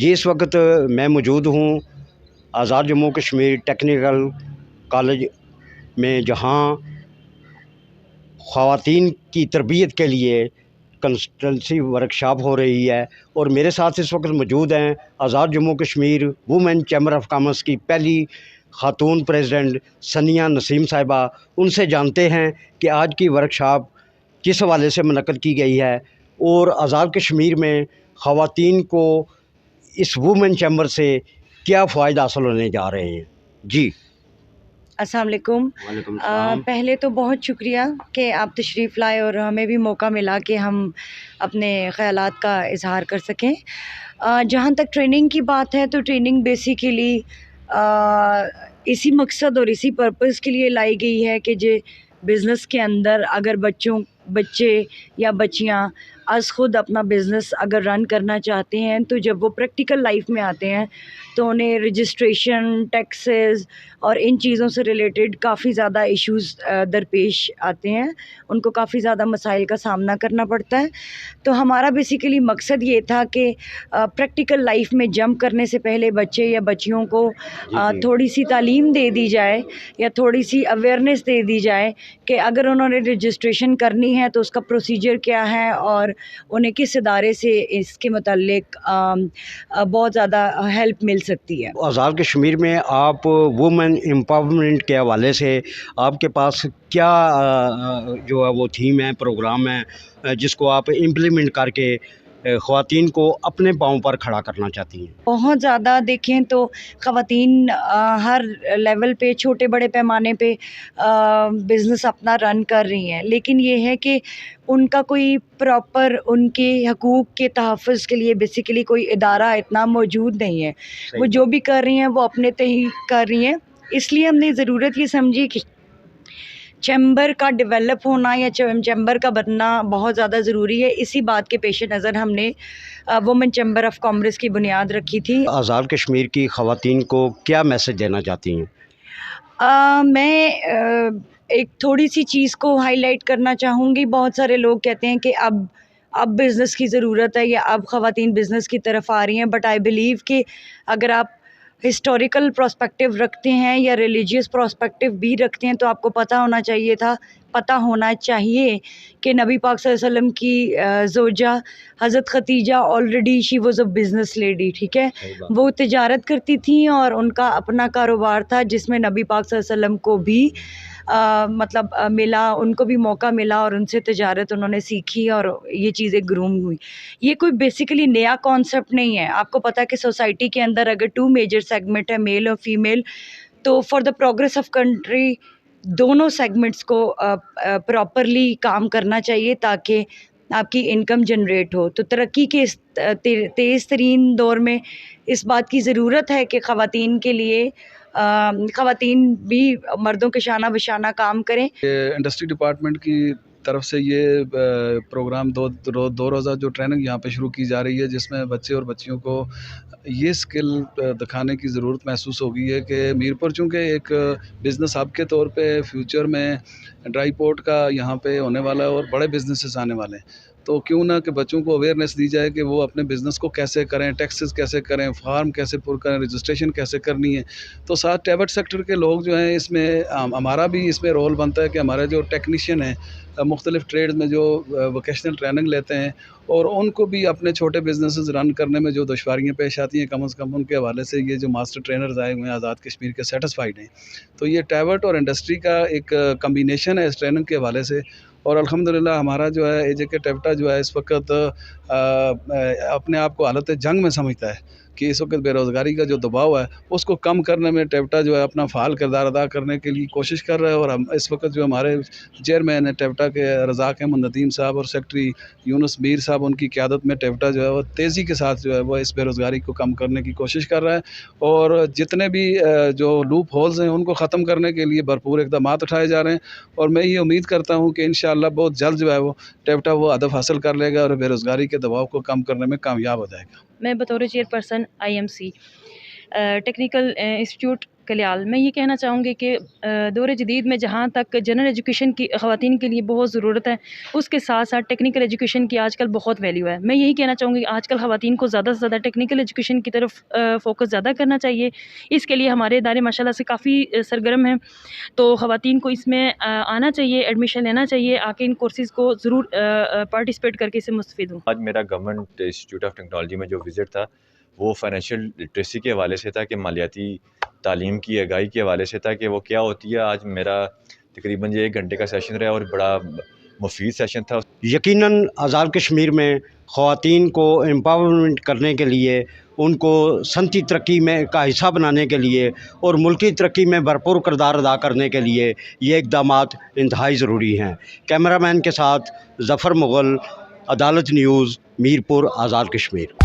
جی اس وقت میں موجود ہوں آزاد جموں کشمیر ٹیکنیکل کالج میں، جہاں خواتین کی تربیت کے لیے کنسلٹنسی ورکشاپ ہو رہی ہے، اور میرے ساتھ اس وقت موجود ہیں Azad Jammu Kashmir women chamber of commerce کی پہلی خاتون پریزیڈنٹ ثانیہ نسیم صاحبہ۔ ان سے جانتے ہیں کہ آج کی ورکشاپ کس حوالے سے منعقد کی گئی ہے اور آزاد کشمیر میں خواتین کو اس وومن چیمبر سے کیا فوائد حاصل ہونے جا رہے ہیں۔ جی السلام علیکم۔ وعلیکم السلام۔ پہلے تو بہت شکریہ کہ آپ تشریف لائے اور ہمیں بھی موقع ملا کہ ہم اپنے خیالات کا اظہار کر سکیں۔ جہاں تک ٹریننگ کی بات ہے تو ٹریننگ بیسیکلی اسی مقصد اور اسی پرپز کے لیے لائی گئی ہے کہ بزنس کے اندر اگر بچے یا بچیاں از خود اپنا بزنس اگر رن کرنا چاہتے ہیں تو جب وہ پریکٹیکل لائف میں آتے ہیں تو انہیں رجسٹریشن، ٹیکسز اور ان چیزوں سے ریلیٹڈ کافی زیادہ ایشوز درپیش آتے ہیں، ان کو کافی زیادہ مسائل کا سامنا کرنا پڑتا ہے۔ تو ہمارا بیسیکلی مقصد یہ تھا کہ پریکٹیکل لائف میں جمپ کرنے سے پہلے بچے یا بچیوں کو تھوڑی سی تعلیم دے دی جائے یا تھوڑی سی اویئرنیس دے دی جائے کہ اگر انہوں نے رجسٹریشن کرنی ہے تو اس کا پروسیجر کیا ہے اور انہیں کس ادارے سے اس کے متعلق بہت زیادہ ہیلپ مل سکتی ہے۔ آزاد کشمیر میں آپ وومن امپاورمنٹ کے حوالے سے آپ کے پاس کیا جو ہے وہ تھیم ہے، پروگرام ہے جس کو آپ امپلیمنٹ کر کے خواتین کو اپنے پاؤں پر کھڑا کرنا چاہتی ہیں؟ بہت زیادہ دیکھیں تو خواتین ہر لیول پہ چھوٹے بڑے پیمانے پہ بزنس اپنا رن کر رہی ہیں، لیکن یہ ہے کہ ان کا کوئی پراپر ان کے حقوق کے تحفظ کے لیے بیسیکلی کوئی ادارہ اتنا موجود نہیں ہے۔ وہ جو بھی کر رہی ہیں وہ اپنے تئیں کر رہی ہیں، اس لیے ہم نے ضرورت یہ سمجھی کہ چیمبر کا ڈیولپ ہونا یا چیمبر کا بننا بہت زیادہ ضروری ہے۔ اسی بات کے پیش نظر ہم نے وومن چیمبر آف کامرس کی بنیاد رکھی تھی۔ آزاد کشمیر کی خواتین کو کیا میسج دینا چاہتی ہیں؟ میں ایک تھوڑی سی چیز کو ہائی لائٹ کرنا چاہوں گی۔ بہت سارے لوگ کہتے ہیں کہ اب بزنس کی ضرورت ہے یا اب خواتین بزنس کی طرف آ رہی ہیں، بٹ آئی بلیو کہ اگر آپ ہسٹوریکل پرسپیکٹو رکھتے ہیں یا ریلیجیس پرسپیکٹو بھی رکھتے ہیں تو آپ کو پتہ ہونا چاہیے کہ نبی پاک صلی اللہ علیہ وسلم کی زوجہ حضرت Khatija already she was a business lady, ٹھیک ہے، وہ تجارت کرتی تھیں اور ان کا اپنا کاروبار تھا جس میں نبی پاک صلی اللہ علیہ وسلم کو بھی ملا، ان کو بھی موقع ملا اور ان سے تجارت انہوں نے سیکھی اور یہ چیزیں گروم ہوئی۔ یہ کوئی بیسیکلی نیا کانسیپٹ نہیں ہے۔ آپ کو پتہ ہے کہ سوسائٹی کے اندر اگر 2 میجر سیگمنٹ ہے، میل اور فیمیل، تو for the progress of country دونوں سیگمنٹس کو پراپرلی کام کرنا چاہیے تاکہ آپ کی انکم جنریٹ ہو۔ تو ترقی کے اس تیز ترین دور میں اس بات کی ضرورت ہے کہ خواتین کے لیے خواتین بھی مردوں کے شانہ بشانہ کام کریں۔ انڈسٹری ڈپارٹمنٹ کی طرف سے یہ پروگرام دو روزہ جو ٹریننگ یہاں پہ شروع کی جا رہی ہے، جس میں بچے اور بچیوں کو یہ سکل دکھانے کی ضرورت محسوس ہو گئی ہے کہ میرپور چونکہ ایک بزنس ہب کے طور پہ فیوچر میں ڈرائی پورٹ کا یہاں پہ ہونے والا ہے اور بڑے بزنسز آنے والے ہیں، تو کیوں نہ کہ بچوں کو اویئرنیس دی جائے کہ وہ اپنے بزنس کو کیسے کریں، ٹیکسز کیسے کریں، فارم کیسے پر کریں، رجسٹریشن کیسے کرنی ہے۔ تو ساتھ ٹیبٹ سیکٹر کے لوگ جو ہیں اس میں ہمارا بھی اس میں رول بنتا ہے کہ ہمارے جو ٹیکنیشین ہیں مختلف ٹریڈ میں جو ووکیشنل ٹریننگ لیتے ہیں اور ان کو بھی اپنے چھوٹے بزنسز رن کرنے میں جو دشواریاں پیش آتی ہیں کم از کم ان کے حوالے سے یہ جو ماسٹر ٹرینرز آئے ہوئے ہیں آزاد کشمیر کے سیٹسفائیڈ ہیں۔ تو یہ ٹیبٹ اور انڈسٹری کا ایک کمبینیشن ہے اس ٹریننگ کے حوالے سے، اور الحمدللہ ہمارا جو ہے اے جے کے ٹیپٹا جو ہے اس وقت اپنے آپ کو حالت جنگ میں سمجھتا ہے کہ اس وقت بے روزگاری کا جو دباؤ ہے اس کو کم کرنے میں ٹیپٹا جو ہے اپنا فعال کردار ادا کرنے کے لیے کوشش کر رہا ہے، اور ہم اس وقت جو ہمارے چیئرمین ہیں ٹیپٹا کے رزاق احمد ندیم صاحب اور سیکٹری یونس میر صاحب، ان کی قیادت میں ٹیپٹا جو ہے وہ تیزی کے ساتھ جو ہے وہ اس بے روزگاری کو کم کرنے کی کوشش کر رہا ہے، اور جتنے بھی جو لوپ ہولز ہیں ان کو ختم کرنے کے لیے بھرپور اقدامات اٹھائے جا رہے ہیں، اور میں یہ امید کرتا ہوں کہ انشاءاللہ بہت جلد جو ہے وہ ٹیپٹا وہ ہدف حاصل کر لے گا اور بے روزگاری کے دباؤ کو کم کرنے میں کامیاب ہو جائے گا۔ میں بطور chairperson IMC technical institute Kalyal میں یہ کہنا چاہوں گی کہ دور جدید میں جہاں تک جنرل ایجوکیشن کی خواتین کے لیے بہت ضرورت ہے، اس کے ساتھ ساتھ ٹیکنیکل ایجوکیشن کی آج کل بہت ویلیو ہے۔ میں یہی کہنا چاہوں گی کہ آج کل خواتین کو زیادہ سے زیادہ ٹیکنیکل ایجوکیشن کی طرف فوکس زیادہ کرنا چاہیے۔ اس کے لیے ہمارے ادارے ماشاء اللہ سے کافی سرگرم ہیں، تو خواتین کو اس میں آنا چاہیے، ایڈمیشن لینا چاہیے، آ کے ان کورسز کو ضرور پارٹیسپیٹ کر کے اس سے مستفید ہوں۔ آج میرا گورنمنٹ انسٹیٹیوٹ آف ٹیکنالوجی میں جو وزٹ تھا وہ فائنینشیل لٹریسی کے حوالے سے تھا، کہ مالیاتی تعلیم کی آگاہی کے حوالے سے تھا کہ وہ کیا ہوتی ہے۔ آج میرا تقریباً یہ 1 گھنٹے کا سیشن رہا اور بڑا مفید سیشن تھا۔ یقیناً آزاد کشمیر میں خواتین کو امپاورمنٹ کرنے کے لیے، ان کو صنعتی ترقی میں کا حصہ بنانے کے لیے اور ملکی ترقی میں بھرپور کردار ادا کرنے کے لیے یہ اقدامات انتہائی ضروری ہیں۔ کیمرہ مین کے ساتھ ظفر مغل، عدالت نیوز، میرپور، آزاد کشمیر۔